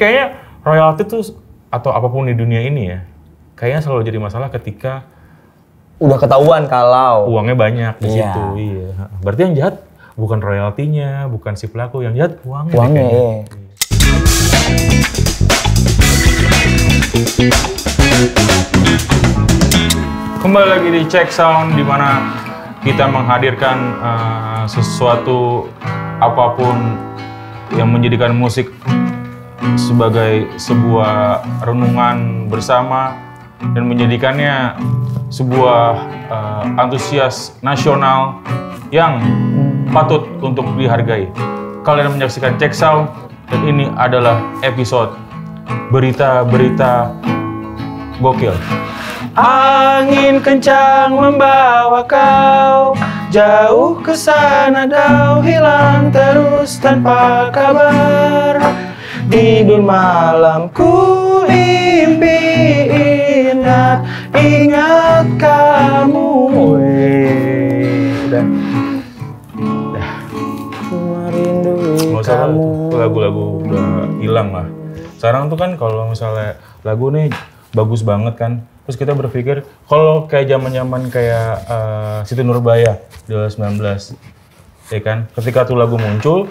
kayaknya royalti tuh atau apapun di dunia ini ya, kayaknya selalu jadi masalah ketika udah ketahuan kalau uangnya banyak di situ. Iya. Berarti yang jahat bukan royaltinya, bukan si pelaku, yang jahat uangnya. Iya. Kembali lagi di Check Sound, di mana kita menghadirkan sesuatu apapun yang menjadikan musik sebagai sebuah renungan bersama dan menjadikannya sebuah antusias nasional yang patut untuk dihargai. Kalian menyaksikan Check Sound dan ini adalah episode berita-berita gokil. Angin kencang membawa kau jauh ke sana, jauh hilang terus tanpa kabar. Tidur malam ku impi ingat, ingat kamu. Udah. Merindui kamu. Lagu-lagu udah hilang lah. Sekarang tuh kan kalau misalnya lagu nih bagus banget kan, terus kita berpikir kalau kayak zaman-zaman kayak Siti Nurbaya 2019, ya kan? Ketika tuh lagu muncul,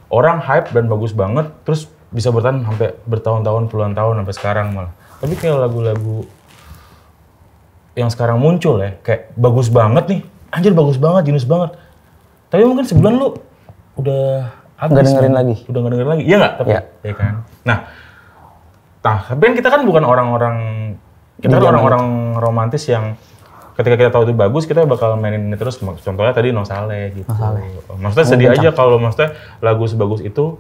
orang hype dan bagus banget, terus bisa bertahan sampai bertahun-tahun, puluhan tahun sampai sekarang malah. Tapi kayak lagu-lagu yang sekarang muncul ya, kayak bagus banget nih, anjir bagus banget, jenius banget. Tapi mungkin sebulan lu udah habis. Nggak dengerin lagi. Udah nggak dengerin lagi, iya nggak? Tapi, ya kan? Nah, tapi kan kita kan bukan orang-orang, kita kan orang-orang romantis yang ketika kita tahu itu bagus, kita bakal mainin ini terus. Contohnya tadi No Saleh gitu. No Saleh. Maksudnya sedih aja kalau maksudnya lagu sebagus itu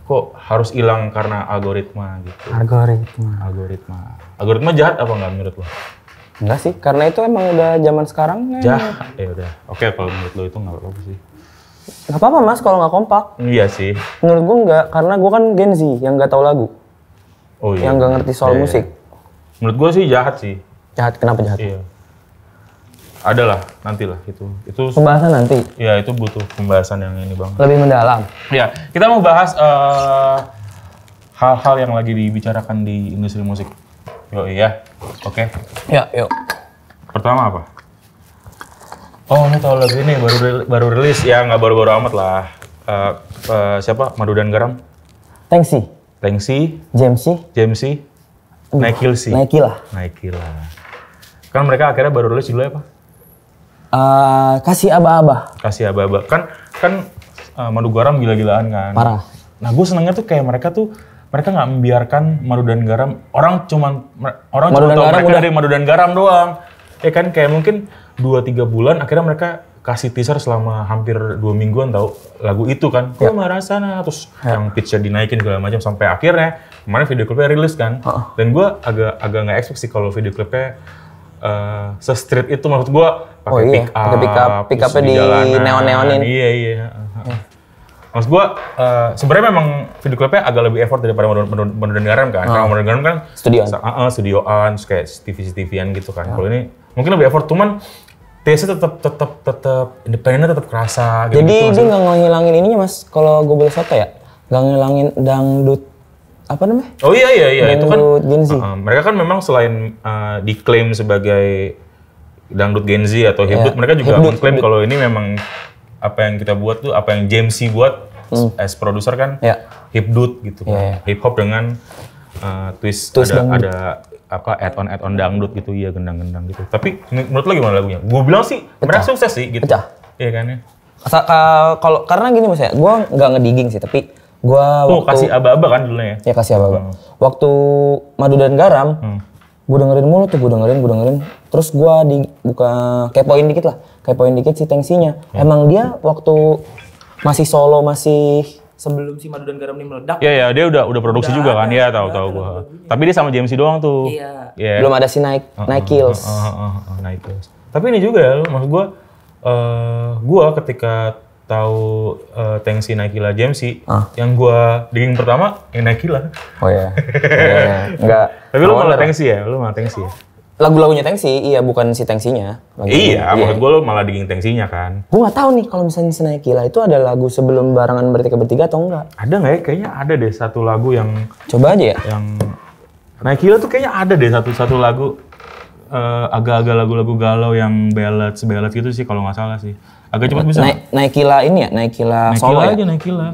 kok harus hilang karena algoritma gitu. Algoritma jahat apa enggak menurut lo? Enggak sih, karena itu emang udah zaman sekarang. Jahat, ya udah. Oke, kalau menurut lo itu nggak apa-apa sih. Nggak apa-apa mas, kalau nggak kompak. Iya sih. Menurut gue nggak, karena gue kan Gen Z yang nggak tahu lagu. Oh iya. Yang nggak ngerti soal musik. Menurut gue sih jahat sih. Jahat, kenapa jahat? Iya. Adalah, nantilah itu. Pembahasan nanti? Iya, itu butuh pembahasan yang ini banget. Lebih mendalam? Iya, kita mau bahas hal-hal yang lagi dibicarakan di industri musik. Yoi ya, oke. Ya, yuk. Pertama apa? Oh, ini tahu lagu ini baru rilis ya, nggak baru-baru amat lah. Siapa? Madu dan Garam. Tengsi. Jamesy. Naikila. Kan mereka akhirnya baru rilis judulnya apa? Kasih Aba-Aba. Kan Madu Garam gila-gilaan kan. Parah. Nah, gue senengnya tuh kayak mereka nggak membiarkan Madu dan Garam. Orang cuma tahu mereka dari Madu dan Garam doang. Ya kan kayak mungkin 2-3 bulan akhirnya mereka kasih teaser selama hampir 2 mingguan tahu lagu itu kan. Kok marah sana terus yang pitch-nya dinaikin segala macam sampai akhirnya kemarin video klipnya rilis kan. Dan gue agak nggak expect sih kalau video klipnya se-street itu, maksud gue pakai pick up di neon-neonin. Iya. Maksud gue sebenarnya memang video klipnya agak lebih effort daripada Madu dan Garam kan. Kalau Madu dan Garam kan studioan, kayak TV-an gitu kan. Kalau ini mungkin lebih effort, cuman taste-nya tetap independennya tetap kerasa gitu. Jadi dia nggak ngilangin ininya mas, kalau gue boleh soto ya, nggak ngilangin dangdut apa namanya? Oh iya itu kan Gen Z. Mereka kan memang selain diklaim sebagai dangdut Gen Z atau hipdut, mereka juga mengklaim kalau ini memang apa yang kita buat tuh, apa yang Jamesy buat as produser kan hipdut gitu kan. Hip hop dengan twist ada apa add-on dangdut gitu, iya gendang-gendang gitu. Tapi menurut lo gimana lagunya? Gue bilang sih mereka sukses sih gitu. Iya kan ya. Kalau karena gini mas ya, gue nggak ngedigging sih, tapi gue Kasih Aba-Aba kan dulunya ya? Ya Kasih Aba-Aba. Waktu Madu dan Garam, gue dengerin mulu tuh, gue dengerin. Terus gue kepoin dikit si Tengsinya. Emang dia waktu masih solo, masih sebelum si Madu dan Garam ini meledak. Iya, dia udah produksi juga kan? Iya, tahu gua. Tapi dia sama Jamesy doang tuh. Iya. Yeah. Belum ada si Naikils. Naikils. Tapi ini juga ya, maksud gua ketika tahu Tengsi, Naikila, Jamesy, yang gua digging pertama yang Naikila. Oh iya. Enggak. Tapi lu malah Tengsi ya? lagu-lagunya Tengsi, iya bukan si Tengsinya. Iya, maksud gue lo malah digging Tengsinya kan. Gue nggak tahu nih kalau misalnya si Naikila itu ada lagu sebelum barengan bertiga atau enggak. Ada nggak ya? Kayaknya ada deh satu lagu yang... Coba aja ya. Yang Naikila tuh kayaknya ada deh satu lagu agak-agak lagu-lagu galau yang ballads gitu sih kalau nggak salah sih. Agak cepat bisa. Naikila ini ya, Naikila solo aja, ya? Naikila.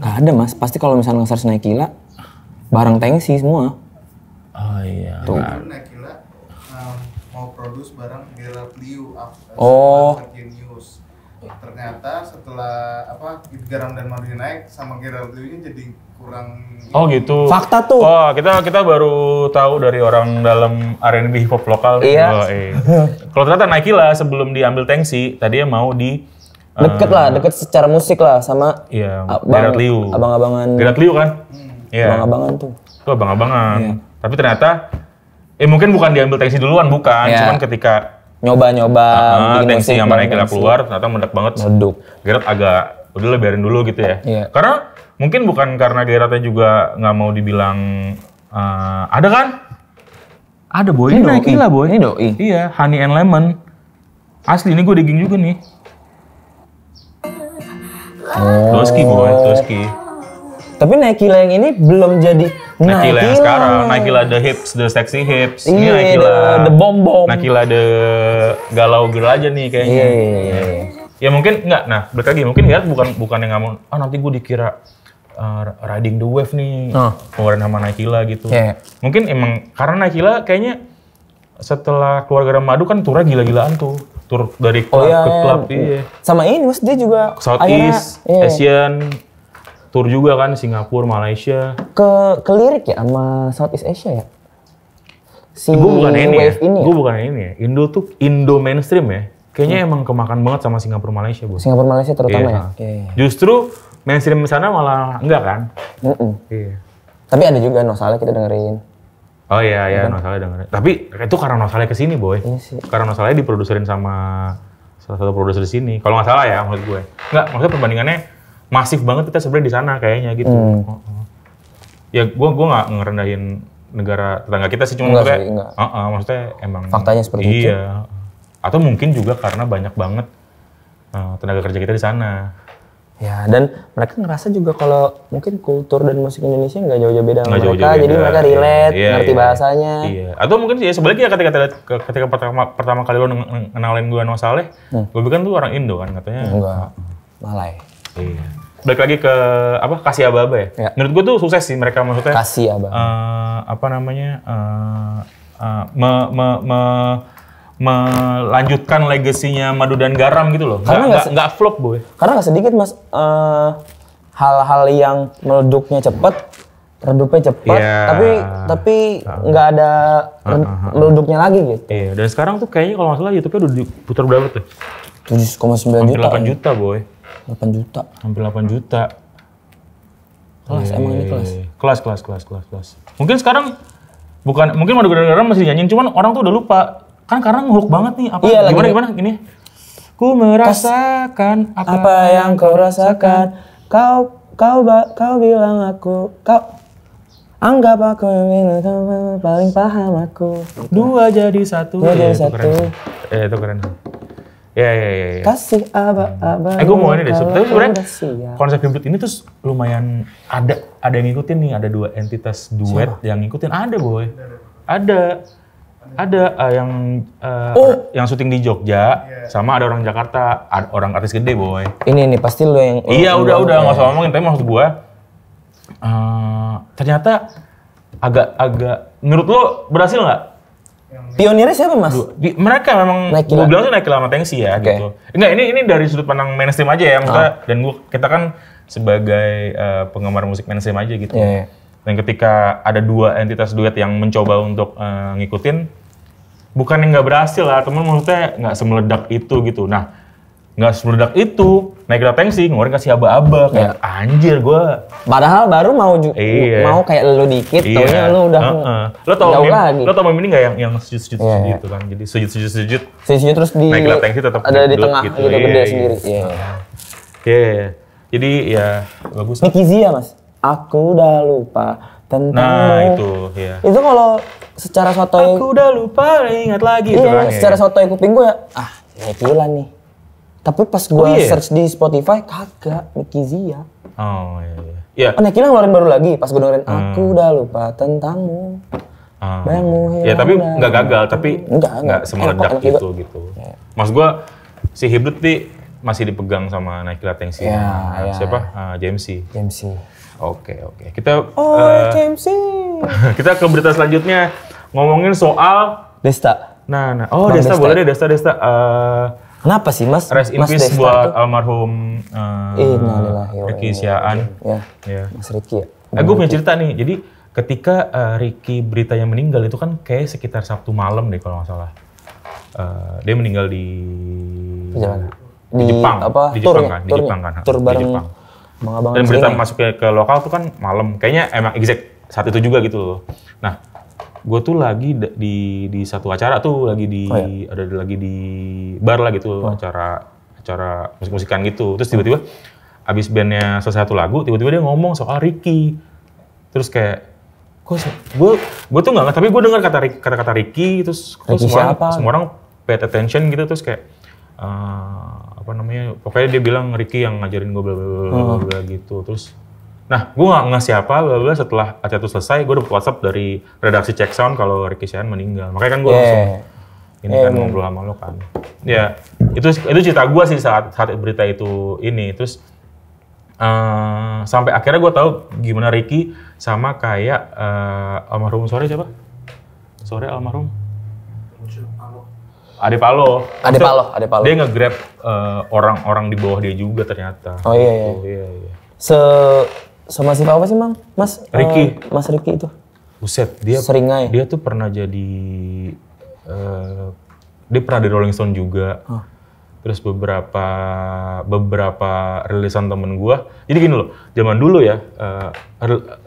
Gak ada mas, pasti kalau misalnya nge-search Naikila bareng Tengsi semua. Oh iya. Tuh. Naikila mau produce bareng Gerard Liu News. Ternyata setelah Garam dan Madunya naik sama Gerard Liu-nya jadi kurang. Oh gitu. Fakta tuh. Oh kita baru tahu dari orang dalam R&B hip hop lokal. Iya. Oh, Kalau ternyata Naikila sebelum diambil Tengsi, tadinya mau di deket secara musik lah sama Gerard Liu. Abang-abangan. Gerard Liu kan? Iya. Abang-abangan tuh. Itu abang-abangan. Iya. Tapi ternyata mungkin bukan diambil Tengsi duluan, bukan. Iya. Cuman ketika nyoba-nyoba bikin Tengsi musik yang Naikila keluar, ternyata meledak banget. Meledup. Gerard agak udah biarin dulu gitu ya. Iya. Karena mungkin bukan karena Gerardnya juga nggak mau dibilang ada kan? Ada boy. Ini Naikila boy. Ini doi. Iya, Honey and Lemon. Asli ini gue digging juga nih. Toski boy, Toski. Tapi Naikila yang ini belum jadi Naikila yang sekarang, Naikila the hips, the sexy hips. Ini Iya, Naikila the bom-bom. Naikila the galau girl aja nih kayaknya. Iya. Ya mungkin enggak. Nah, balik lagi mungkin Gerard bukan yang ngomong, nanti gue dikira riding the wave nih, keluarin sama Naikila gitu. Yeah. Mungkin emang karena Naikila kayaknya setelah keluar Garam Madu kan turnya gila-gilaan tuh. Tur dari klub ke klub, iya. Sama ini mas dia juga Southeast, Asian, tur juga kan Singapura, Malaysia. Ke lirik ya sama Southeast Asia ya. Si gue bukan ini ya. Ini Gue bukan ini ya. Indo mainstream ya. Kayaknya emang kemakan banget sama Singapura, Malaysia, Bu. Singapura, Malaysia terutama ya. Justru mainstream di sana malah enggak kan? Iya. Tapi ada juga Nosaleh kita dengerin. Oh iya, Nosaleh dengerin. Tapi itu karena Nosaleh kesini, boy. Iya sih. Karena Nosaleh diproduserin sama salah satu produser di sini. Kalau nggak salah ya, menurut gue. Nggak, maksudnya perbandingannya masif banget kita sebenarnya di sana kayaknya gitu. Ya, gue nggak ngerendahin negara tetangga kita sih, cuma maksudnya emang faktanya seperti itu. Iya. Atau mungkin juga karena banyak banget tenaga kerja kita di sana. Ya, dan mereka ngerasa juga kalau mungkin kultur dan musik Indonesia nggak jauh-jauh beda sama mereka, beda. jadi mereka relate, ngerti bahasanya. Iya. Atau mungkin ya sebaliknya ketika pertama kali lo ngenalin gue Nosaleh, gue bilang tuh orang Indo kan katanya. Enggak, Malay. Iya. Balik lagi ke Kasih Aba-Aba ya? Menurut gue tuh sukses sih mereka, maksudnya. Kasih Aba. Melanjutkan legasinya Madu dan Garam gitu loh. Nggak flop, boy. Karena nggak sedikit mas hal-hal yang meleduknya cepat, redupnya cepat, tapi nggak ada meleduknya lagi gitu. Iya. Dan sekarang tuh kayaknya kalau nggak salah YouTube-nya udah diputar berapa tuh? 7,9 juta. Hampir 8 juta, boy. 8 juta. Hampir 8 juta. Kelas, emang ini kelas. Kelas. Mungkin sekarang mungkin Madu dan Garam masih nyanyiin, cuman orang tuh udah lupa. Kan karena ngehook banget nih, gimana gini? Ku merasakan apa yang kau rasakan, kau bilang kau anggap aku yang paling paham aku. Dua jadi satu. Itu keren. Ya. Kasih aba-aba. Gue mau ini deh, tapi sebenarnya konsep hibrid ini tuh lumayan ada yang ngikutin nih, ada dua entitas duet yang ngikutin, ada boy. Ada yang syuting di Jogja, sama ada orang Jakarta, orang artis gede boy. Ini pasti lo yang. Iya udah nggak usah ngomongin, tapi maksud gue ternyata agak menurut lo berhasil nggak? Pionirnya siapa mas? Mereka memang, gue bilang tuh Naikila sama Tengsi ya gitu. Enggak, ini dari sudut pandang mainstream aja ya, maksudnya. Dan kita kan sebagai penggemar musik mainstream aja gitu. Dan ketika ada dua entitas duet yang mencoba untuk ngikutin, bukan yang nggak berhasil lah, temen maksudnya nggak semeledak itu gitu. Nah, nggak semeledak itu, Naikila Tengsi ngeluarin Kasih Aba-Aba, kayak anjir gue. Padahal baru mau kayak lu dikit, taunya lu udah jauh lagi. Lo tau meme ini nggak yang sujud gitu kan, jadi sujud. Sujud terus di Naikila Tengsi tetap ada di tengah gitu gede sendiri. Iya. Jadi ya bagus. Nicky Zia mas, aku udah lupa tentangmu. Nah itu, ya. Itu kalau secara sotoy. Aku udah lupa, ingat lagi. Iya, itu kan, secara sotoy kuping gue ya, Nekilan nih. Tapi pas gue search di Spotify, kagak, Nicky Zia. Oh iya. Nekilan ngeluarin baru lagi, pas gue dengerin, aku udah lupa tentangmu. Bayangmu hilang. Ya tapi nggak gagal, tapi nggak semeledak gitu. Ya. Maksud gue, si Hiblut nih masih dipegang sama Naikila Tengsi. Siapa? JMC. Oke. Kita JMC. Kita ke berita selanjutnya, ngomongin soal Desta. Nah. Oh, Desta boleh deh, Desta. Kenapa sih, Mas? Rest in peace buat almarhum Ricky Siaan. Ya. Mas Ricky ya. Gue punya cerita nih. Jadi ketika Ricky beritanya meninggal itu kan kayak sekitar Sabtu malam deh kalau nggak salah. Dia meninggal di Jepang. Di Jepang kan. Tur bareng Dan berita masuknya ke lokal tuh kan malam. Kayaknya emang exact saat itu juga gitu loh. Nah, gue tuh lagi di satu acara tuh lagi di bar lah gitu, acara musik-musikan gitu. Terus tiba-tiba abis bandnya selesai satu lagu, tiba-tiba dia ngomong soal Ricky. Terus kayak kok gue tuh nggak, tapi gue dengar kata-kata Ricky, terus semua orang pay attention gitu, terus kayak pokoknya dia bilang Ricky yang ngajarin gue bla bla bla gitu. Terus nah gue nggak siapa, bla bla. Setelah acara itu selesai, gue dapet WhatsApp dari redaksi Check Sound kalau Ricky Siaan meninggal. Makanya kan gue langsung ini kan ngobrol sama lo kan. Ya itu cerita gue sih saat berita itu ini. Terus sampai akhirnya gue tahu gimana Ricky sama kayak almarhum Sore siapa? Sore almarhum? Ade Palo. Dia nge-grab orang-orang di bawah dia juga ternyata. Oh iya. Semasif apa sih, Mang? Mas Ricky. Mas Ricky itu. Buset, dia Seringai. Dia tuh pernah jadi dia pernah di Rolling Stone juga. Terus beberapa rilisan temen gue. Jadi gini loh, zaman dulu ya,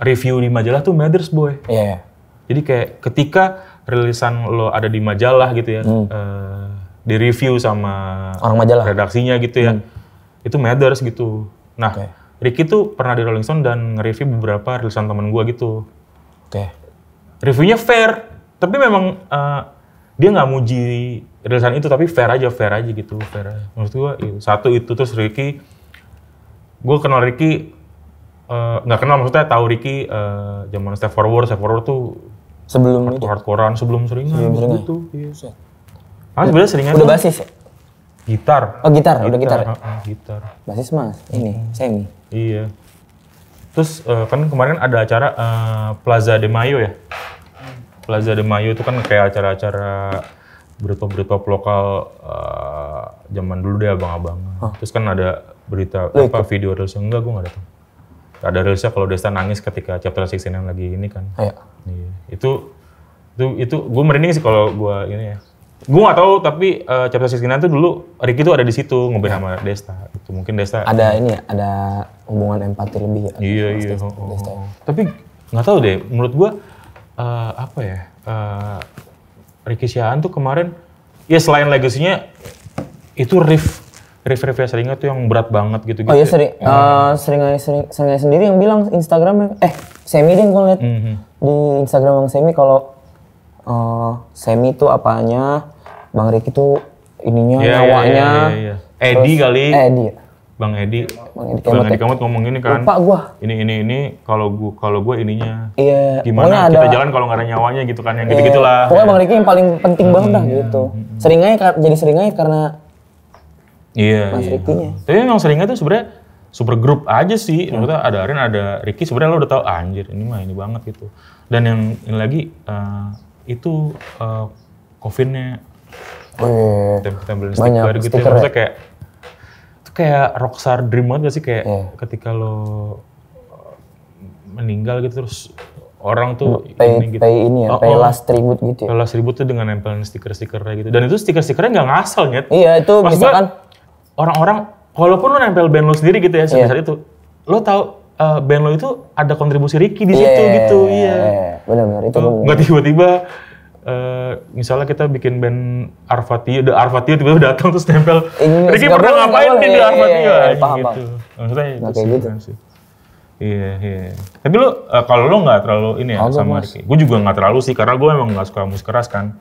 review di majalah tuh matters, boy. Iya. Jadi kayak ketika rilisan lo ada di majalah gitu ya, di review sama orang majalah, redaksinya gitu ya, itu matters gitu. Nah, Ricky tuh pernah di Rolling Stone dan nge-review beberapa rilisan temen gue gitu. Reviewnya fair, tapi memang dia nggak muji rilisan itu, tapi fair aja gitu, fair aja. Maksud gue satu itu. Terus Ricky, gue kenal Ricky, nggak kenal maksudnya tahu Ricky zaman Step Forward tuh sebelum itu hardcorean, sebelum Seringai gitu. Iya. Sebenarnya Seringai udah basis ya? Gitar. Oh gitar. Gitar. Basis Mas, ini Semi. Iya. Terus kan kemarin ada acara Plaza de Mayo ya. Plaza de Mayo itu kan kayak acara-acara berita lokal zaman dulu deh abang-abangan. Terus kan ada berita video reels enggak, gue nggak datang. Ada reelsnya kalau Desta nangis ketika Chapter 16 yang lagi ini kan. Iya. Itu gue merinding sih kalau gue ini ya. Gue nggak tahu, tapi Chapter 16 itu dulu Ricky tuh ada di situ ngobrol sama Desta. Itu mungkin Desta ada ini ya, ada hubungan empati lebih ya. Iya. Tapi nggak tahu deh, menurut gue Ricky Siaan tuh kemarin ya selain legasinya itu riff Seringai tuh yang berat banget gitu. Oh iya, Seringai sendiri yang bilang Instagramnya, Semi deh gue liat di Instagram Bang Semi kalau Semi tuh apanya, Bang Ricky tuh ininya, nyawanya. Iya. Edi kali. Bang Edi Kamut ngomong gini kan. Lupa gua. Ini kalau gue ininya. Iya. Gimana kita jalan kalau nggak ada nyawanya gitu kan, yang gitu-gitulah. Pokoknya Bang Ricky yang paling penting banget dah gitu. Seringai karena Mas Ricky-nya. Tapi memang Seringai tuh sebenarnya super grup aja sih. Maksudnya ada Arin, ada Ricky, sebenarnya lo udah tahu anjir ini mah ini banget gitu. Dan yang ini lagi itu coffin-nya. Tempel stiker gitu ya. Maksudnya kayak rockstar dream banget gak sih, kayak ketika lo meninggal gitu terus orang tuh pay last tribute gitu ya. Last tribute tuh dengan nempelin stiker-stikernya gitu. Dan itu stiker-stikernya nggak ngasal Nyet. Iya, itu misalkan orang-orang walaupun lo nempel band lo sendiri gitu ya sebesar itu, lo tahu band lo itu ada kontribusi Ricky di situ gitu. Iya. Benar-benar itu. Nggak tiba-tiba misalnya kita bikin band Arvatio tiba-tiba datang terus nempel Ricky pernah ngapain di Arvatio gitu. Maksudnya itu sih. Iya. Tapi lu kalau lu nggak terlalu ini ya sama Ricky. Gue juga nggak terlalu sih karena gue emang nggak suka musik keras kan.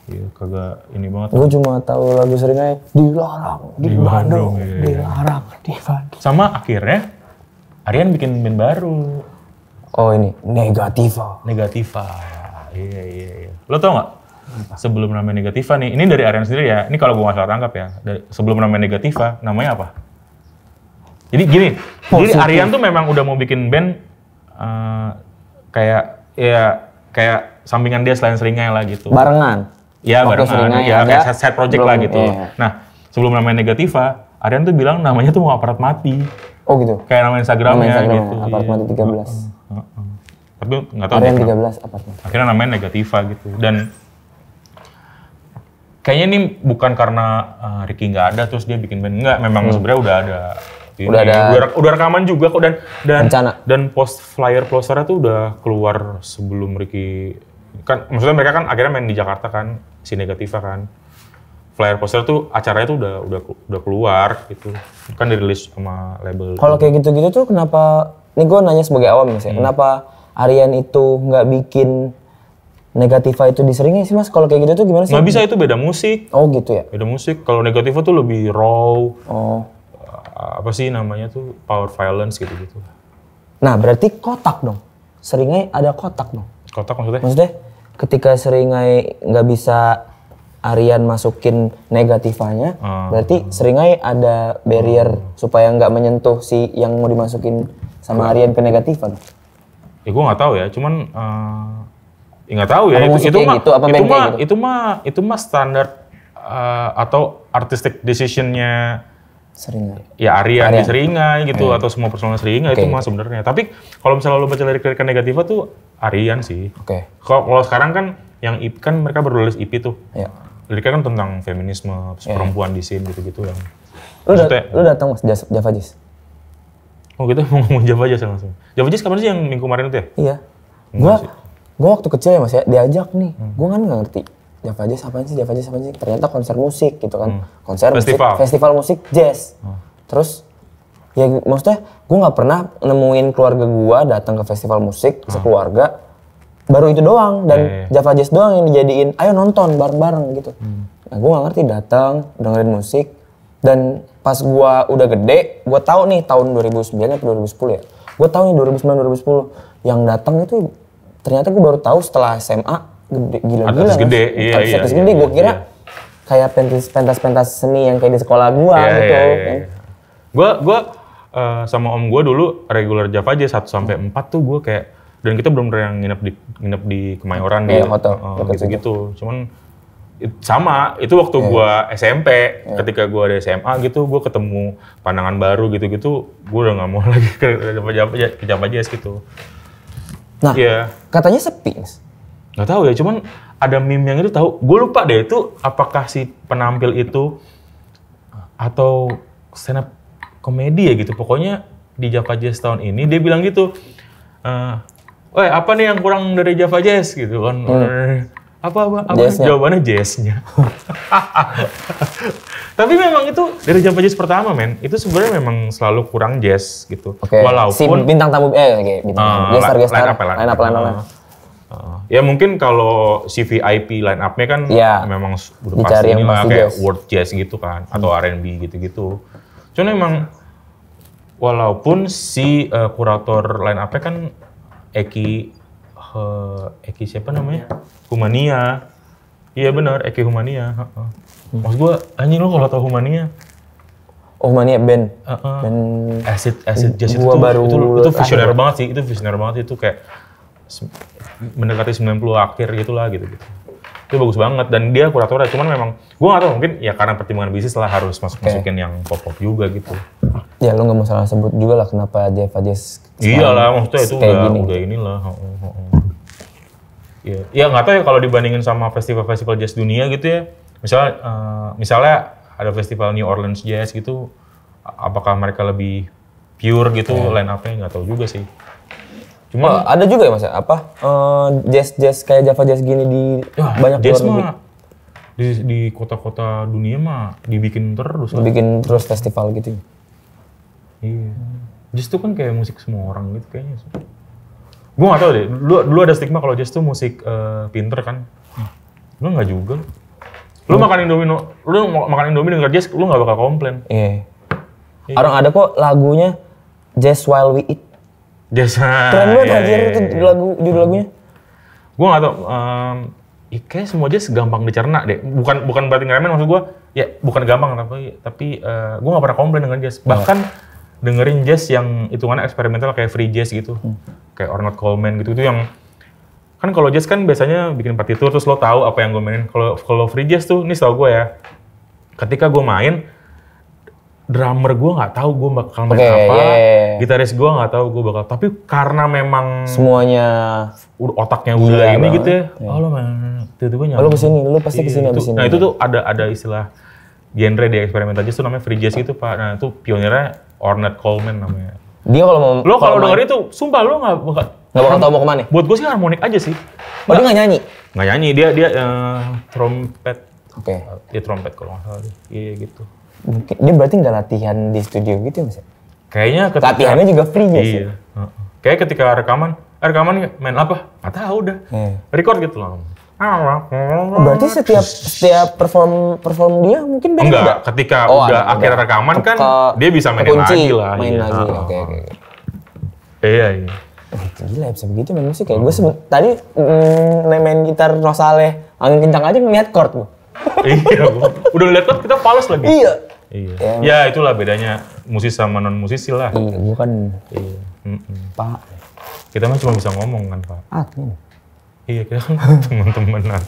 Iya, kagak ini banget. Gue cuma tahu lagu seringnya dilarang di Bandung, dilarang di Bandung. Sama akhirnya Aryan bikin band baru. Oh ini Negativa. Iya. Lo tau nggak? Sebelum namanya Negativa nih, ini dari Aryan sendiri ya. Ini kalau gue nggak salah tangkap ya. Sebelum namanya Negativa, namanya apa? Jadi gini, jadi Aryan tuh memang udah mau bikin band kayak sampingan dia selain Seringai lah gitu. Barengan. Ya barengan, ya kayak side project lah gitu. Iya. Nah, sebelum namanya Negativa, Aryan tuh bilang namanya tuh mau Aparat Mati. Oh gitu? Kayak nama Instagramnya gitu. Aparat Mati 13. Tapi nggak tahu. Aryan 13 Aparat Mati. Akhirnya namanya Negativa gitu. Dan kayaknya ini bukan karena Ricky nggak ada terus dia bikin band. Nggak, memang sebenarnya udah ada. Udah rekaman juga kok dan post flyer posternya tuh udah keluar sebelum Ricky kan, maksudnya mereka kan akhirnya main di Jakarta kan, si Negativa kan. Flyer poster tuh acaranya tuh udah keluar gitu. Kan dirilis sama label. Kalau kayak gitu-gitu tuh kenapa, ini gue nanya sebagai awam ya, kenapa Aryan itu nggak bikin Negativa itu di Seringai sih mas? Kalau kayak gitu tuh gimana sih? Nggak bisa, itu beda musik. Oh gitu ya? Beda musik. Kalau Negativa tuh lebih raw. Oh. Apa sih namanya tuh? Power violence gitu-gitu. Nah berarti kotak dong? Seringai ada kotak dong? Kotak maksudnya? Maksudnya ketika Seringai nggak bisa Aryan masukin Negativanya, berarti Seringai ada barrier supaya nggak menyentuh si yang mau dimasukin sama Aryan ke Negativa dong? Ya gue nggak tahu ya, cuman nggak tahu ya. Itu mah standar atau artistic decisionnya Seringai. Ya Aryan di Seringai gitu atau semua personal Seringai itu mah sebenarnya. Tapi kalau misalnya lo baca lirik-lirik Negativa tuh Aryan sih. Oke. Kalau sekarang kan yang IP kan mereka baru rilis EP tuh. Iya. Liriknya kan tentang feminisme, perempuan di scene gitu-gitu yang. Lu datang mas Java Jazz? Oh gitu mau ngomong Java Jazz langsung. Java Jazz kapan sih yang minggu kemarin itu ya? Iya. Gua waktu kecil ya mas ya diajak nih. Gua kan nggak ngerti. Java Jazz apaan sih? Ternyata konser musik gitu kan. Konser festival musik jazz. Terus ya maksudnya gue nggak pernah nemuin keluarga gue datang ke festival musik sekeluarga. Baru itu doang dan Java Jazz doang yang dijadiin ayo nonton bareng-bareng gitu. Nah gue nggak ngerti, datang dengerin musik dan pas gue udah gede, gue tahu nih tahun 2009 atau 2010 ya. Gue tahu nih 2009 2010 yang datang itu ternyata gue baru tahu setelah SMA. Gila-gila. Artis gede, iya. Gue kira kayak pentas seni yang kayak di sekolah gua gitu. Gua sama om gua dulu regular Java Jazz 1-4 tuh gua kayak, dan kita belum pernah nginep di Kemayoran di hotel gitu-gitu. Cuman sama, itu waktu gua SMP, ketika gua ada SMA gitu, gua ketemu pandangan baru gitu-gitu, gua udah nggak mau lagi ke Java Jazz gitu. Nah, katanya sepi. Nggak tahu ya, cuman ada meme yang itu tahu. Gue lupa deh itu apakah si penampil itu atau stand up komedi ya gitu. Pokoknya di Java Jazz tahun ini dia bilang gitu, "Woi, apa nih yang kurang dari Java Jazz?" gitu kan. Apa jawabannya jazznya. Tapi memang itu dari Java Jazz pertama men, itu sebenarnya memang selalu kurang jazz gitu. Walaupun si bintang tamu gestar line up. Ya mungkin kalau si VIP line up-nya kan memang udah pasti ini lah kayak world jazz gitu kan atau R&B gitu-gitu. Cuman emang walaupun si kurator line up-nya kan Eki siapa namanya? Humania. Iya benar, Eki Humania. Maksud gua anjing lo kalau tau Humania. Oh Humania band. Acid Jazz itu visioner banget sih, itu kayak mendekati 90 akhir gitulah gitu. Itu bagus banget dan dia kuratornya, cuman memang gue gak tahu mungkin ya karena pertimbangan bisnis lah harus masukin yang pop juga gitu. Ya lu gak mau salah sebut juga lah kenapa Java Jazz. Iyalah maksudnya itu udah inilah. Ya nggak tahu ya kalau dibandingin sama festival-festival jazz dunia gitu ya. Misalnya ada festival New Orleans Jazz gitu, apakah mereka lebih pure gitu line up-nya, nggak tahu juga sih. Cuma ada juga ya mas jazz kayak Java Jazz gini di banyak jazz mah di kota-kota dunia mah dibikin terus festival gitu. Iya. Jazz tuh kan kayak musik semua orang gitu kayaknya. Gue gak tau deh, dulu ada stigma kalau jazz tuh musik pinter kan. Lu gak juga. Lu makan Indomie denger jazz, lu gak bakal komplain. Iya. Orang ada kok lagunya Jazz While We Eat. Jazz. Keren banget anjir itu judul lagunya. Gue gak tau, kayak semua jazz gampang dicerna deh. Bukan berarti ngeremen, maksud gue, ya bukan gampang tapi gue gak pernah komplain dengan jazz. Bahkan dengerin jazz yang hitungannya eksperimental kayak free jazz gitu. Kayak Ornette Coleman gitu, itu yang kan kalau jazz kan biasanya bikin partitur terus lo tahu apa yang gue mainin. Kalau free jazz tuh, ini setahu gue ya, ketika gue main, drummer gue nggak tahu gue bakal main apa, gitaris gue nggak tahu gue bakal, tapi karena memang semuanya otaknya udah ini gitu ya, lo main, tiba-tiba nyambung. Lo kesini, lo pasti kesini abis ini. Nah itu tuh ada istilah genre di eksperimental jazz tuh namanya free jazz gitu Pak. Nah itu pionirnya Ornette Coleman namanya. Dia kalau denger itu, sumpah lo nggak bakal tahu mau kemana. Buat gue sih harmonik aja sih. Oh dia nggak nyanyi? Nggak nyanyi, dia trompet. Oke. Dia trompet kalau nggak salah deh. Iya gitu. Mungkin dia berarti nggak latihan di studio gitu ya Mas? Kayaknya ketika latihannya juga free ya sih. Iya. Kayak ketika rekaman main apa? Nggak tahu udah. Record gitu loh. Berarti setiap perform dia mungkin beda. Enggak, ketika udah akhir rekaman kan dia bisa mainin lagi lah. Main lagi. Oke. Iya. Gila bisa begitu memang sih kayak gue tadi main gitar No Saleh angin kencang aja ngeliat chord gue. Iya, udah ngeliat chord kita fals lagi. Iya. Ya itulah bedanya musisi sama non musisi lah. Iya, gue kan Pak. Kita mah cuma bisa ngomong kan Pak. Admin. Iya, kita kan teman-temanan.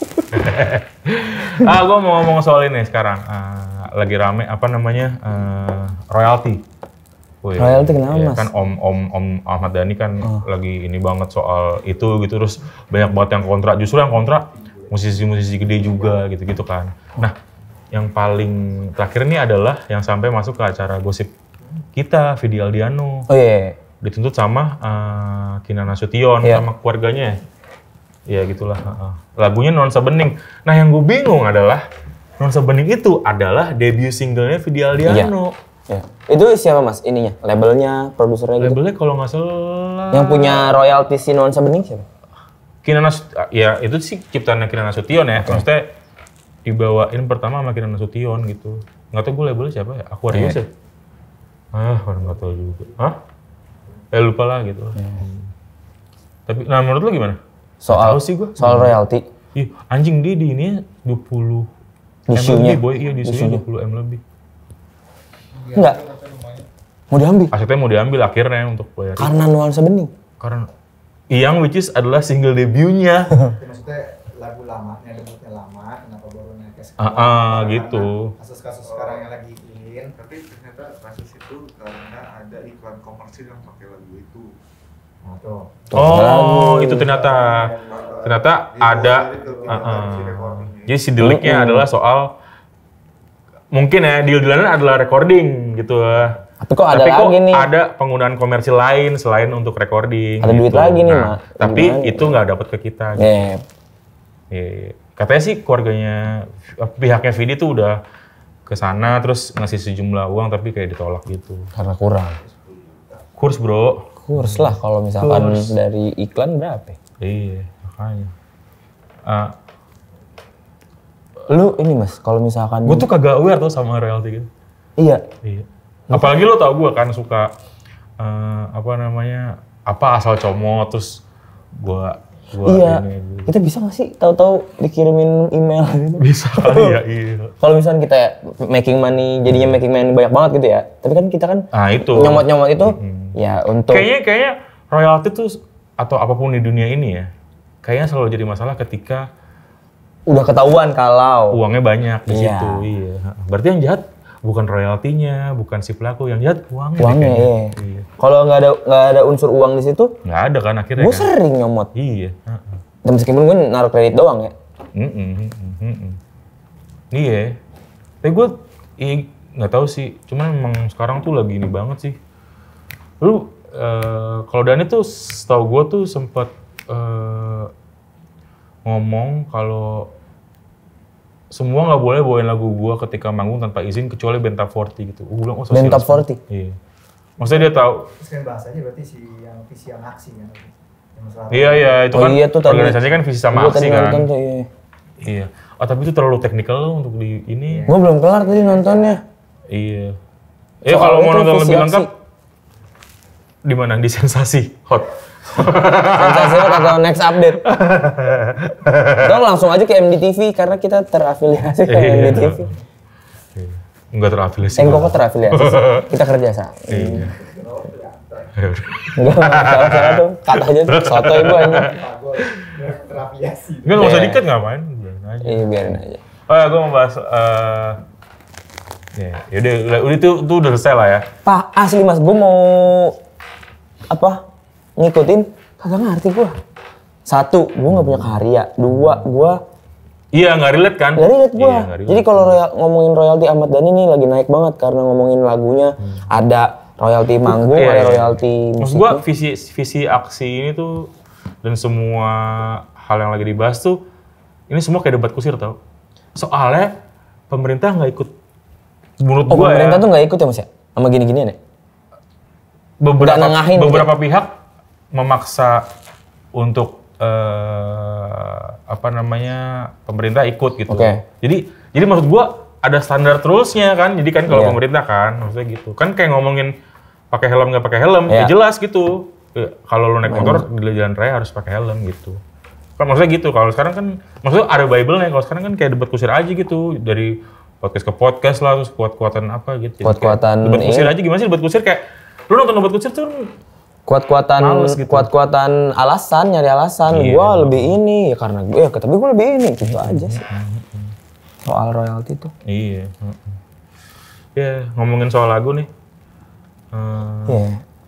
Gue mau ngomong soal ini sekarang. Lagi rame apa namanya royalti. Royalti kenapa ya, Mas? Kan Om Ahmad Dhani kan lagi ini banget soal itu gitu, terus banyak banget yang kontra. Justru yang kontra musisi-musisi gede juga gitu-gitu kan. Nah, yang paling terakhir ini adalah yang sampai masuk ke acara gosip kita, Vidi Aldiano. Oh iya. Dituntut sama Kinan Nasution sama keluarganya. Ya gitulah. Lagunya Nuansa Bening. Nah yang gue bingung adalah Nuansa Bening itu adalah debut singlenya Vidi Aldiano. Iya. Itu siapa Mas ininya? Labelnya, produsernya gitu? Labelnya kalau nggak salah. Yang punya royalti si Nuansa Bening siapa? Ya itu sih ciptaannya Kinan Nasution ya. Maksudnya dibawain pertama sama Kinan Nasution gitu. Nggak tahu gue labelnya siapa ya? Aquarius ya? Orang nggak tahu juga. Lupa lah gitu. Tapi nah menurut lu gimana? Soal royalti. Iya, anjing dia di ini 20 di M lebih boy, iya di sini 20 M lebih. Enggak. Mau diambil? Asetnya mau diambil akhirnya untuk bayar. Karena Nuansa Bening? Karena yang which is adalah single debutnya. Maksudnya lagu lamanya, debutnya lama, kenapa baru naik ke sekarang? Gitu. Kasus-kasus sekarang yang lagi in, tapi ternyata kasus itu karena ada iklan komersil yang pakai lagu itu. Itu ternyata ada. Jadi si deliknya adalah soal mungkin ya deal-dealannya adalah recording gitu. Tapi kok lagi nih? Ada penggunaan komersil lain selain untuk recording. Ada duit lagi nih Mak. Tapi itu nggak dapat ke kita. Gitu. Katanya sih keluarganya pihaknya Vidi tuh udah ke sana terus ngasih sejumlah uang tapi kayak ditolak gitu. Karena kurang. Kurs bro. Kurs lah kalau misalkan dari iklan berapa? Iya, makanya. Lu ini Mas, kalau misalkan... Gue tuh kagak aware tuh sama royalti gitu. Iya. Apalagi lo tau gue kan suka, apa asal comot, terus gue ini. Kita bisa gak sih tahu-tahu dikirimin email gitu? Bisa kali ya, iya. Kalau misalkan kita making money, jadinya making money banyak banget gitu ya. Tapi kan kita kan itu. Nyomot-nyomot itu ya untuk... Kayaknya royalti tuh, atau apapun di dunia ini ya, kayaknya selalu jadi masalah ketika udah ketahuan kalau uangnya banyak di situ. Iya. Berarti yang jahat bukan royaltinya, bukan si pelaku, yang jahat uangnya. Iya. Kalau nggak ada unsur uang di situ, nggak ada kan akhirnya. Gue sering nyomot. Iya. Dan meskipun gue naruh kredit doang ya. Iya. Tapi gue nggak tahu sih. Cuman memang sekarang tuh lagi ini banget sih. Lu kalau Dhani tuh setahu gue tuh sempet ngomong kalau semua nggak boleh bawain lagu gue ketika manggung tanpa izin kecuali Benta 40 gitu. Gue bilang Benta 40? Iya. Maksudnya dia tahu. Terus kan bahasanya berarti visi yang aksi kan. Iya, itu kan tuh organisasi kan visi sama aksi kan. Nonton tuh, iya. Oh tapi itu terlalu teknikal untuk di ini. Gue belum kelar tadi nontonnya. Iya. Kalau mau nonton lebih lengkap di mana? Di Sensasi Hot. Sensasi Hot atau Next Update. Dong langsung aja ke MDTV karena kita terafiliasi ke MDTV. Enggak terafiliasi. Kok terafiliasi sih? Kita kerja sama. Iya. Enggak masalah tuh. Katanya tuh soto ibu aja. Terafiliasi. Enggak usah dikat ngapain? Biarin aja. Iya, biarin aja. Oh ya, gue mau bahas yaudah itu udah selesai lah ya. Pak, asli Mas, gue mau ngikutin kagak ngerti gue. 1, gue nggak punya karya. 2, gue nggak relate kan? Nggak relate gue. Iya, jadi kalau ngomongin royalti Ahmad Dhani nih lagi naik banget karena ngomongin lagunya ada royalti manggung, ada royalti musik. Maksud gue visi aksi ini tuh dan semua hal yang lagi dibahas tuh ini semua kayak debat kusir tau. Soalnya pemerintah nggak ikut. Menurut gue pemerintah tuh nggak ikut ya Mas ya? Sama gini-ginian ya? Beberapa pihak memaksa untuk pemerintah ikut gitu. Jadi maksud gua ada standar rulesnya kan. Jadi kan kalau pemerintah kan maksudnya gitu. Kan kayak ngomongin pakai helm nggak pakai helm, ya jelas gitu. Kalau lo naik motor di jalan raya harus pakai helm gitu. Kan maksudnya gitu. Kalau sekarang kan maksudnya ada Bible-nya. Kalau sekarang kan kayak debat kusir aja gitu dari podcast ke podcast lah, terus kuat-kuatan apa gitu. Kuat-kuatan debat kusir aja gimana sih debat kusir kayak lu nonton debat kusir tuh kuat-kuatan alasan, nyari alasan. Gue lebih ini ya karena gue tapi gue lebih ini gitu aja sih. Soal royalti tuh. Iya. Ya ngomongin soal lagu nih.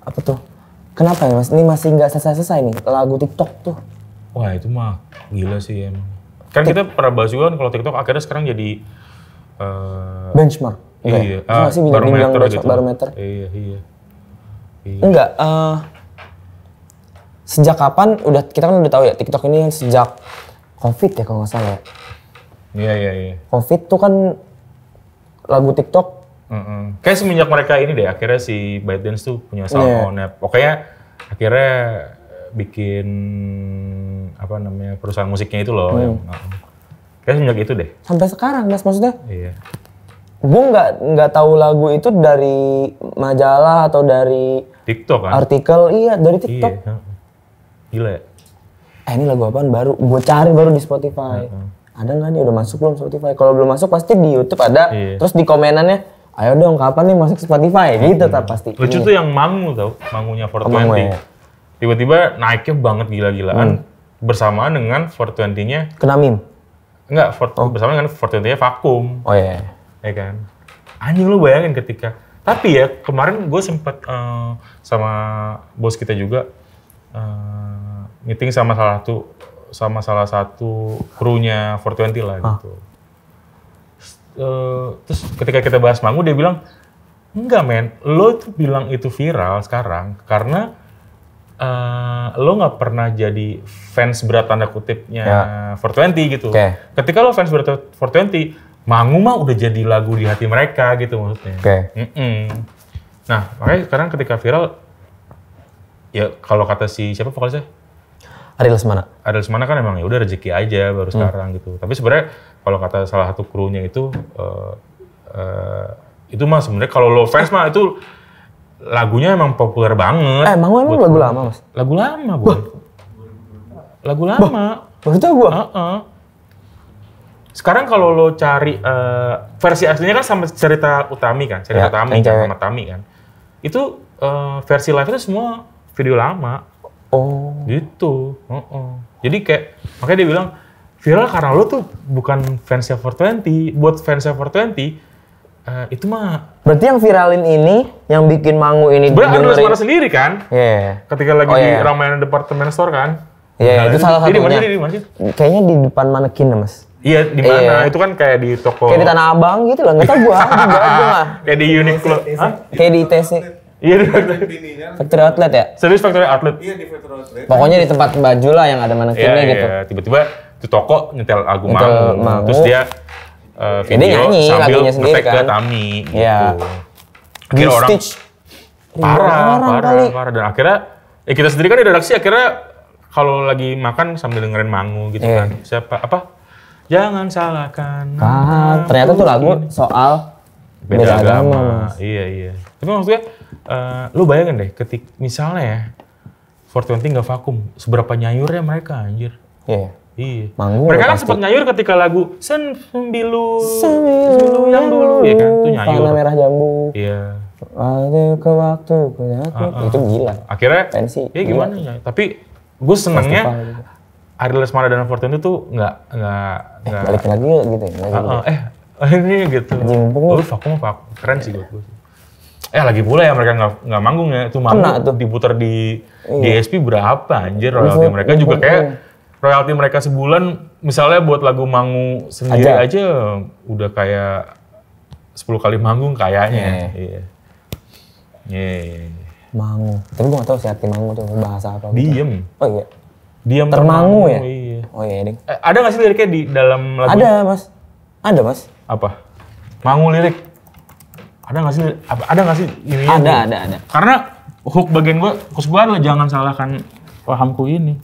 Apa tuh? Kenapa ya Mas? Ini masih nggak selesai nih lagu TikTok tuh. Wah itu mah gila sih emang. Kan kita pernah bahas juga kan kalau TikTok akhirnya sekarang jadi benchmark. Iya. Masih barometer gitu. Barometer. Iya. Enggak. Sejak kapan? Kita kan udah tahu ya TikTok ini sejak COVID ya kalau nggak salah ya. Iya. COVID tuh kan lagu TikTok. Kayak semenjak mereka ini deh akhirnya si ByteDance tuh punya Soundonap. Pokoknya akhirnya bikin perusahaan musiknya itu loh. Kayak semenjak itu deh. Sampai sekarang Mas maksudnya? Iya. Gue nggak tahu lagu itu dari majalah atau dari TikTok kan? Artikel, dari TikTok. Iya. Gila ya? Ini lagu apaan baru? Gue cari baru di Spotify. Ada nggak nih? Udah masuk belum Spotify? Kalau belum masuk pasti di YouTube ada. Terus di komenannya, ayo dong kapan nih masuk Spotify? Gitu tak pasti. Lucu tuh yang Mangu tau? Mangunya 420. Tiba-tiba naiknya banget gila-gilaan. Bersamaan dengan 420-nya. Kena meme? Enggak, bersamaan dengan 420-nya vakum. Oh iya. Ya kan? Anjing lu bayangin ketika. Tapi ya kemarin gue sempet sama bos kita juga meeting sama salah satu krunya 420 lah gitu. Terus ketika kita bahas Mangu dia bilang, enggak men, lo tuh bilang itu viral sekarang karena lo nggak pernah jadi fans berat tanda kutipnya 420 gitu. Ketika lo fans berat 420, Mangu mah udah jadi lagu di hati mereka gitu maksudnya. Nah makanya sekarang ketika viral, ya kalau kata siapa vokalisnya? Ariel Lesmana kan emang ya udah rezeki aja baru sekarang gitu. Tapi sebenarnya kalau kata salah satu krunya itu mah sebenarnya kalau lo fans mah itu lagunya emang populer banget. Mangu emang lagu lama Mas? Lagu lama Bu. Lagu lama. Baru tau gue. Sekarang kalau lo cari versi aslinya kan sama cerita Utami kan, sama Tami kan. Itu versi live itu semua video lama. Gitu. Jadi kayak makanya dia bilang viral karena lo tuh bukan fansnya 420. Buat fansnya 420 itu mah. Berarti yang viralin ini, yang bikin Mangu ini. Berarti ada suara sendiri kan? Iya. Ketika lagi di Ramayana Department Store kan? Iya, itu salah satunya. Di mana? Kayaknya di depan manekin Mas. Iya, di mana? Itu kan kayak di toko. Kayak di Tanah Abang gitu lah, nggak tahu gua lah. Kayak di Uniqlo. Kayak di ITC. Iya di Factory Outlet ya? Serius Factory Outlet? Iya di Factory Outlet. Pokoknya di tempat baju lah yang ada manekinnya gitu. Iya, tiba-tiba di toko nyetel lagu Mangu. Terus dia video nyanyi sambil lagunya sendiri kan. Ke Tami gitu. Iya. Di stage. Parah. Dan akhirnya, kita sendiri kan di redaksi akhirnya kalau lagi makan sambil dengerin Mangu gitu kan. Jangan salahkan. Ternyata tuh lagu soal beda agama. Iya. Tapi maksudnya, lu bayangin deh, misalnya ya, 420 nggak vakum, seberapa nyayurnya mereka anjir. Iya. Manggung mereka kan sempat nyayur ketika lagu Sembilu yang dulu, ya kan? Itu nyayur. Warna merah jambu. Iya. Ke waktu, itu gila. Akhirnya, pensi. Ya gimana ya? Tapi gue senengnya Ari Lesmana dan 420 tuh nggak balik lagi gitu ya. Ini gitu. Lu vakum keren sih buat gue. Lagi pula ya mereka nggak manggung ya. Itu manggung diputar di DSP berapa anjir royalti mereka juga kayak royalti mereka sebulan misalnya buat lagu Mangu sendiri aja udah kayak 10 kali manggung kayaknya. Iya. Mangu. Tapi gue nggak tahu sih arti Mangu tuh bahasa apa. Diem. Oh iya. Diam termangu ya? Iya. Oh iya ding. Ada nggak sih liriknya di dalam lagu? Ada mas. Apa? Mangu lirik. Ada nggak sih ini? Ada. Karena hook bagian gue adalah jangan salahkan pahamku ini.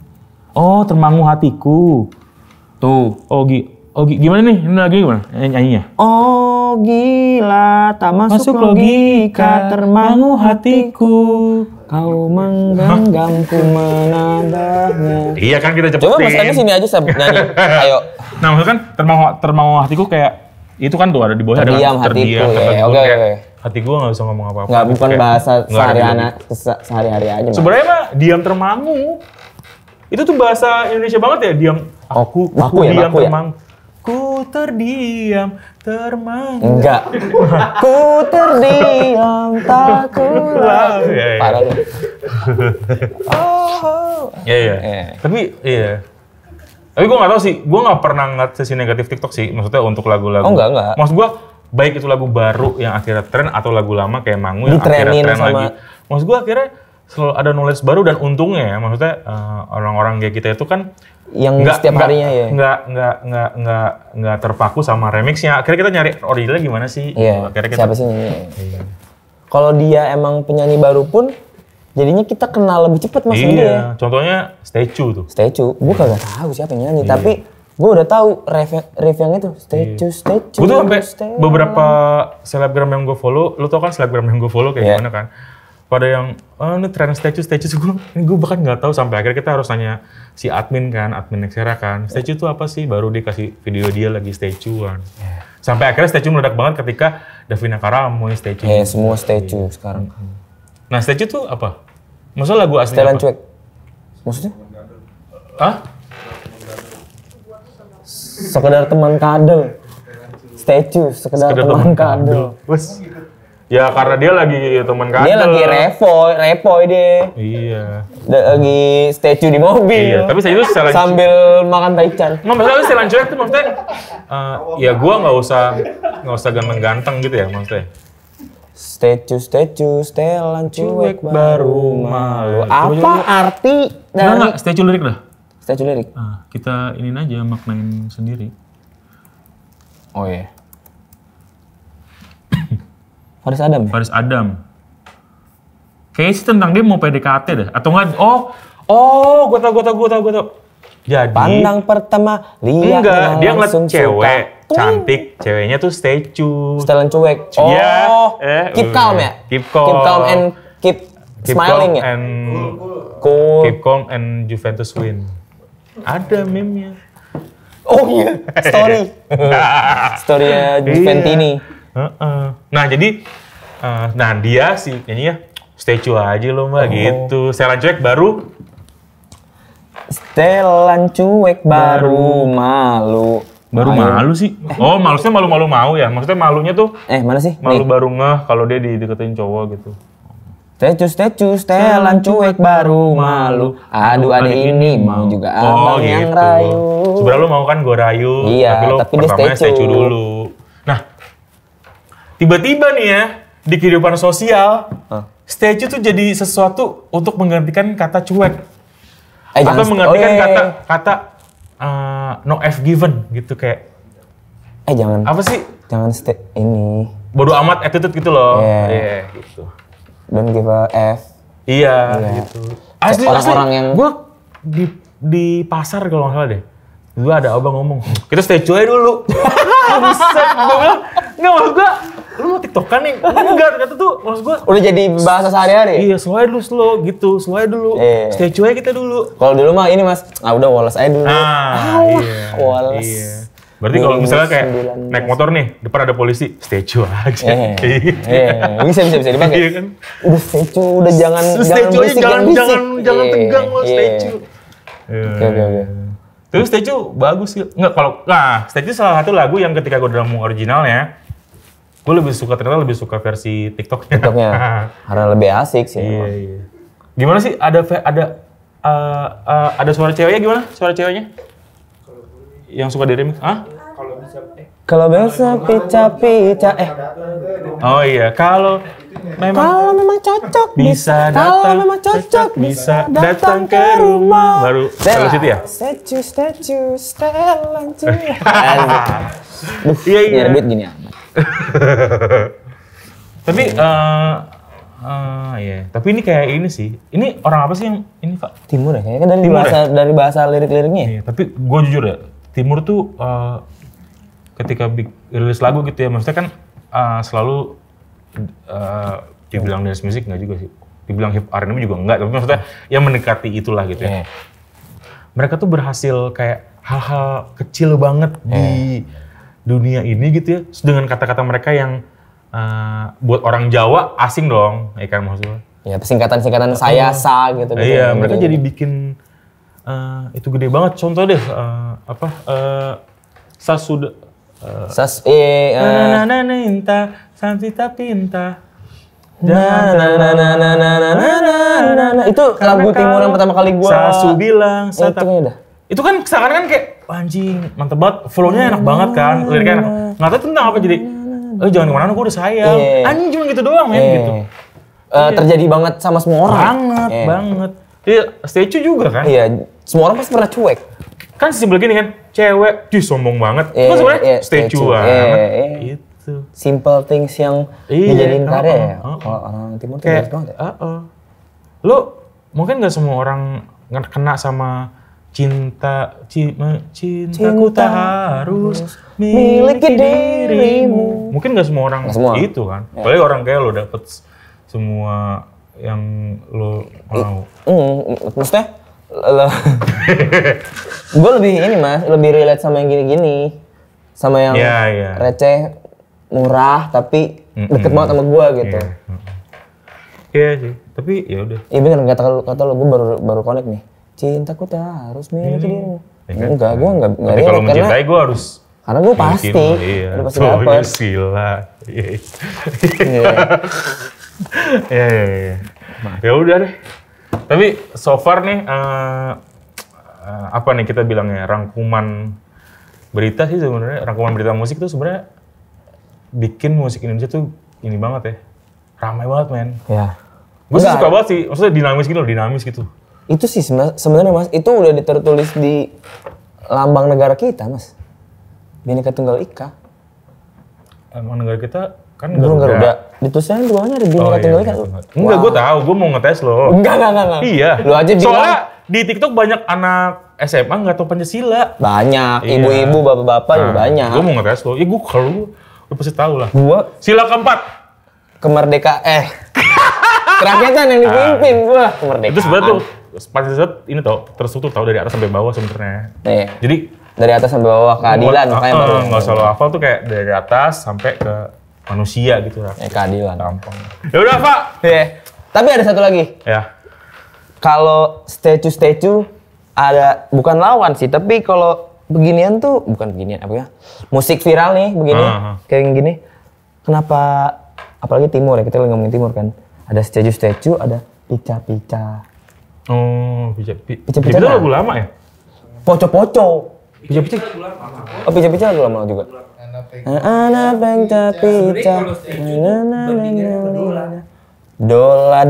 Oh, termangu hatiku. Tuh. Oh gimana nih? Ini lagi gimana nyanyinya? Oh gila, tak masuk logika, termangu hatiku. Kau menggenggamku menadahnya. Iya kan kita cepetin. Coba mas Andi sini aja nyanyi. Ayo. Nah maksudnya kan termangu hatiku kayak itu kan tuh ada di bawah terdiam hatiku. Oke. Hati gue nggak bisa ngomong apa-apa. Nggak bukan bahasa sehari-hari aja. Sebenarnya mah diam termangu. Itu tuh bahasa Indonesia banget ya diam. Aku diam termangu. Ku terdiam termangu. Enggak. Ku terdiam tak kuat. Parah lu. Iya. Tapi gue nggak tahu sih. Gue nggak pernah ngeliat sesi negatif TikTok sih. Maksudnya untuk lagu-lagu. Oh enggak. Maksud gue baik itu lagu baru yang akhirnya tren atau lagu lama kayak Mangu yang akhirnya tren lagi. Maksud gue akhirnya selalu ada knowledge baru dan untungnya ya. Maksudnya orang-orang kayak kita itu kan yang setiap harinya ya nggak terpaku sama remixnya. Akhirnya kita nyari originalnya gimana sih? Iya. Akhirnya kita, siapa sih nyanyi? Iya. Kalau dia emang penyanyi baru pun, jadinya kita kenal lebih cepat mas dia. Iya. Contohnya Statue tuh. Statue, gue kagak tahu siapa yang nyanyi, tapi gue udah tahu riff yang itu Statue. Gue tuh sampai beberapa selebgram yang gue follow, lu tau kan selebgram yang gue follow kayak gimana kan? Pada yang, ini tren statue gue bahkan nggak tahu sampai akhirnya kita harus nanya si admin Nexera kan, statue itu apa sih? Baru dikasih video dia lagi statue-an. Sampai akhirnya statue meledak banget ketika Davina Karamo statue. Semua statue sekarang. Nah statue itu apa? Maksudnya lagu asli Setelan apa? Cuek. Maksudnya? Sekedar teman kadel. Statue, sekedar teman kadel. Ya karena dia lagi teman kadel. Dia lagi repoy dia. Iya. Lagi statue di mobil. Iya, tapi saya itu sambil makan taichan. Nggak masalah setelan cuek tuh maksudnya, ya gue nggak usah ganteng-ganteng gitu ya maksudnya. Statue, setelan cuek baru malu. Apa arti dari? Nggak, statue lirik dah. Statue lirik. Kita iniin aja maknain sendiri. Oh iya. Faris Adam. Kayaknya sih tentang dia mau PDKT deh. Atau enggak, gue tau. Jadi. Pandang pertama, lihat. Enggak, dia ngeliat cewek cantik. Ceweknya tuh statue. Setelan cuek. Keep calm ya? Keep calm. Keep calm and keep smiling ya? Cool. Keep calm and Juventus win. Ada meme-nya. Oh iya, story-nya Juventini. Nah jadi, dia sih nyanyinya statue aja lo mbak gitu. Setelan cuek baru malu. Baru malu sih? Malusnya malu-malu mau ya? Maksudnya malunya tuh mana sih? Malu baru ngeh kalau dia dideketin cowok gitu. Statue, setelan cuek baru malu. Aduh adik ini mau juga abang yang gitu. rayu. Sebenarnya lo mau kan gue rayu, tapi lo pertamanya statue dulu. Nah, tiba-tiba nih ya, di kehidupan sosial, statue tuh jadi sesuatu untuk menggantikan kata cuek. Atau menggantikan kata no F given gitu kayak. Jangan. Apa sih? Jangan ini. Bodo amat attitude gitu loh. Gitu. Don't give a F. Iya, gitu. Asli, orang-orang yang gue di pasar kalau nggak salah deh. Gue ada abang ngomong, kita stay aja dulu. Buset, gue bilang, nggak maksud gue, lu mau tiktokan nih? Enggak, kata tuh, maksud gue. udah jadi bahasa sehari-hari. Iya, slow aja dulu, slow aja dulu. Stay aja kita dulu. Kalau dulu mah ini mas, udah woles aja dulu. Iya. Woles. Iya. Berarti kalau misalnya kayak naik motor nih, depan ada polisi, stay aja. Bisa dipakai. Iya kan? Udah stay udah jangan berisik, jangan tegang lo stay Oke. Terus Statue bagus sih. Statue salah satu lagu yang ketika gue dalam originalnya, gue lebih suka versi TikToknya. Karena lebih asik sih. Iya. Gimana sih? Ada suara ceweknya gimana? Suara ceweknya? Yang suka di remix? Kalau bisa pica-pica Oh iya, kalau memang cocok bisa datang ke rumah. Baru situ ya? Statue, Stella. Iya. Duit gini amat. Tapi iya. Tapi ini kayak ini sih. Ini orang apa sih yang ini, Pak? Timur ya, kayaknya dari bahasa lirik-liriknya. Iya, tapi gue jujur ya, Timur tuh ketika rilis lagu gitu ya, maksudnya kan selalu dibilang dance music nggak juga sih, dibilang hip R&B juga enggak, tapi maksudnya yang mendekati itulah gitu ya. Mereka tuh berhasil kayak hal-hal kecil banget di dunia ini gitu ya, dengan kata-kata mereka yang buat orang Jawa asing dong, ya kan maksudnya. Ya singkatan-singkatan saya sa gitu. Iya, mereka jadi bikin itu gede banget. Contoh deh Sasuda Inta Santita Pinta. Itu lagu Timur yang pertama kali gua Sasu bilang itu kan seakan-akan kayak anjing mantep banget, flow-nya enak banget kan, liriknya enak. Nggak tahu tentang apa jadi jangan kemana-mana, gue udah sayang. Anjing cuma gitu doang men gitu. Terjadi banget sama semua orang. Banget. Iya, Statue juga kan? Iya, semua orang pasti pernah cuek. Kan simpel gini kan, cewek, sombong banget. Kan sebenarnya Statue banget. Gitu. Simple things yang dijadiin karya ya. Kalau orang Timur tuh bagus banget ya. Lo mungkin nggak semua orang kena sama cintaku tak harus miliki dirimu. Mungkin nggak semua orang itu kan. Apalagi orang kayak lo dapet semua yang lo mau. Maksudnya, gue lebih lebih relate sama yang gini-gini, sama yang receh, murah tapi deket banget sama gue gitu. Iya sih, tapi ya udah. Iya bener, kata lo, gue baru connect nih. Cintaku tak harus miliki dirimu. Enggak, gue enggak relate. Kalau mencintai gue harus. Karena gue pasti. Iya. Pasti dapet. Sila. Iya. Ya udah deh. Tapi so far nih apa nih kita bilangnya, rangkuman berita sih sebenarnya, rangkuman berita musik tuh sebenarnya bikin musik Indonesia tuh ini banget ya, ramai banget men. Ya. Gue suka banget sih, maksudnya dinamis gitu. Itu sih sebenarnya mas, itu udah tertulis di lambang negara kita mas, Bhinneka Tunggal Ika. Emang negara kita kan Garuda. Di tulisannya di bawahnya ada Bhinneka Tunggal Ika. Enggak, gue tahu, gue mau ngetes lo. Enggak. Iya. Lu aja bilang. Soalnya di TikTok banyak anak SMA nggak tahu Pancasila. Banyak, ibu-ibu, bapak-bapak juga banyak. Gue mau ngetes lo. Ya gue kalau lu pasti tahu lah. Gua sila keempat. Kemerdekaan. Kerakyatan yang dipimpin gua. Kemerdekaan. Itu sebenarnya tuh Pancasila ini tau terstruktur tau dari atas sampai bawah sebenarnya. Jadi dari atas sampai bawah keadilan makanya baru. Nggak usah lo hafal tuh kayak dari atas sampai ke manusia gitu lah. Keadilan. Gampang. Ya udah Pak. Tapi ada satu lagi. Ya. Kalau statue ada bukan lawan sih, tapi kalau beginian tuh bukan beginian apa ya? Musik viral nih begini, kayak gini. Kenapa apalagi Timur ya, kita lagi ngomongin Timur kan. Ada statue, ada pica-pica. Oh, pica-pica itu lagu lama ya? Poco-poco. Pica-pica. Oh, pica-pica lagu lama juga. Anak pica-pica. Dola.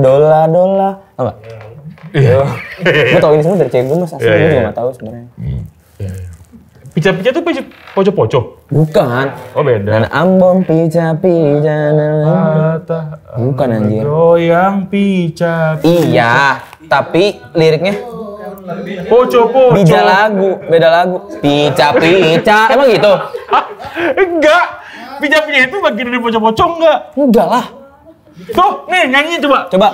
Apa? Gue tau ini semua dari cewek gue mas, asli gue juga gak tau sebenarnya. Pica-pica tuh poco-poco? Bukan. Oh beda. Dan Ambon pica-pica. Bukan anjir. Goyang pica. Iya, tapi liriknya Poco-poco. beda lagu. Pica-pica, emang gitu? Enggak. Pica-pica itu bagian dari poco-poco enggak? Enggak lah. Tuh, nih nyanyi coba. Coba.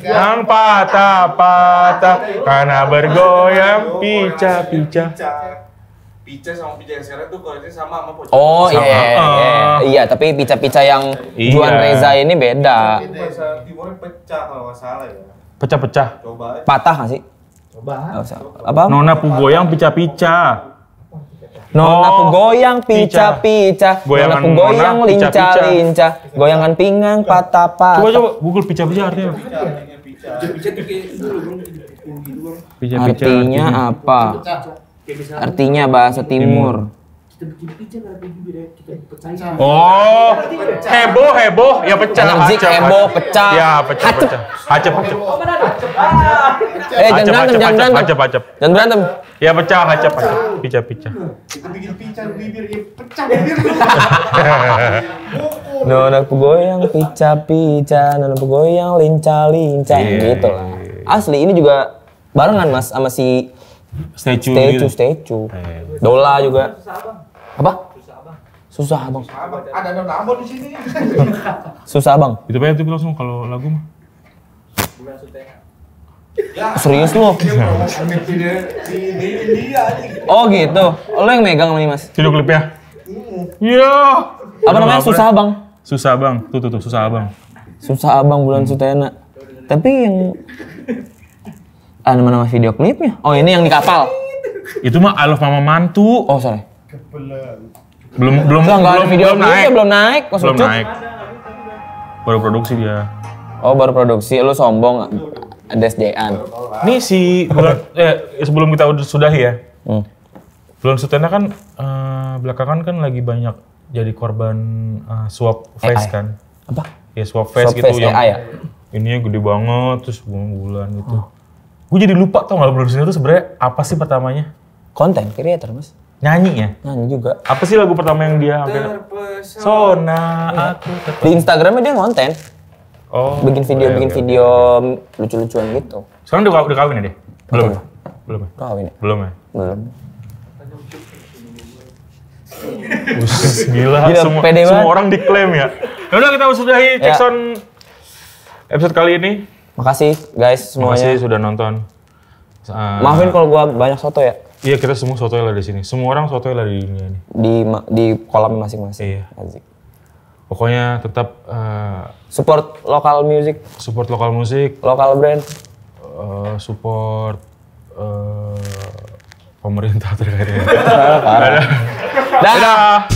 Yang patah-patah karena bergoyang pica-pica. Pica sama pica yang sekarang tuh kualitasnya sama poco. Oh Sama. iya, tapi pica-pica yang Iya. Juan Reza ini beda. Bahasa timurnya pecah kalau nggak salah ya. Pecah-pecah. Coba aja. Patah nggak sih? Coba. Nggak usah. Apa? Nona pugoyang pica-pica. Nona Oh, goyang pica-pica, Goyangan nona goyang nona, pica-pica. linca-linca, goyangan pinggang patah-patah. Coba Google pica-pica artinya apa? Pica-pica Artinya apa? Artinya bahasa timur. Oh, heboh, ya pecah. Energi hacep, heboh, hacep. pecah. Ya, pecah. Hacep. Jangan berantem. Hacep. Jangan berantem. Ya pecah, hacep. Pica-pica. Kita bikin pica bibir, ya pecah bibir. Nona goyang pica-pica, nona goyang linca-linca, Iya. gitu lah. Asli ini juga barengan Mas sama si Statue gitu. Statue. Dola juga. Apa? Susah bang. Ada Ambon di sini. Susah bang. Itu aja tuh langsung kalau lagu mah. Serius lu? Oh gitu. Lo yang megang nih mas. Video klipnya. Iya. Apa namanya? Susah bang. Susah bang. Tuh susah bang. Susah abang bulan Sutena. Tapi yang nama video klipnya? Oh ini yang di kapal. Itu mah I Love Mama Mantu. Oh sorry. Belum Enggak ada video belum klipnya, naik. belum naik. Kok Belum sucuk? naik. Baru produksi dia. Oh baru produksi. Lu sombong. Desdean. Nih si sebelum kita sudahi ya. Bulan Sutena kan belakangan kan lagi banyak jadi korban swap face AI. kan. Apa? Ya swap face Swap gitu face yang AI ya? ininya gede banget terus bulan gitu. Gue jadi lupa tau nggak Bulan Sutena itu sebenarnya apa sih pertamanya? Konten creator mas. Nyanyi ya? Nyanyi juga. Apa sih lagu pertama yang dia hampir? Sona aku Di Instagramnya dia konten. Oh. Bikin video, oke, bikin oke. video lucu-lucuan gitu. Sekarang udah kawin ya dia? Belum. Betul. Ya? Belum. Ya? Kawin ya? Belum ya? Belum. Gila, Gila, semua pede banget. orang diklaim ya. Ya udah kita sudahi Ya. Cekson episode kali ini. Makasih guys Terima kasih semuanya. sudah nonton. Maafin kalau gua banyak soto ya. Iya kita semua sotoy lah di sini. Semua orang sotoy lah di dunia ini. Di kolam masing-masing. Iya. Asik. Pokoknya tetap Support lokal music, support lokal musik, lokal brand. support pemerintah terkait ini. Dah. Dadah.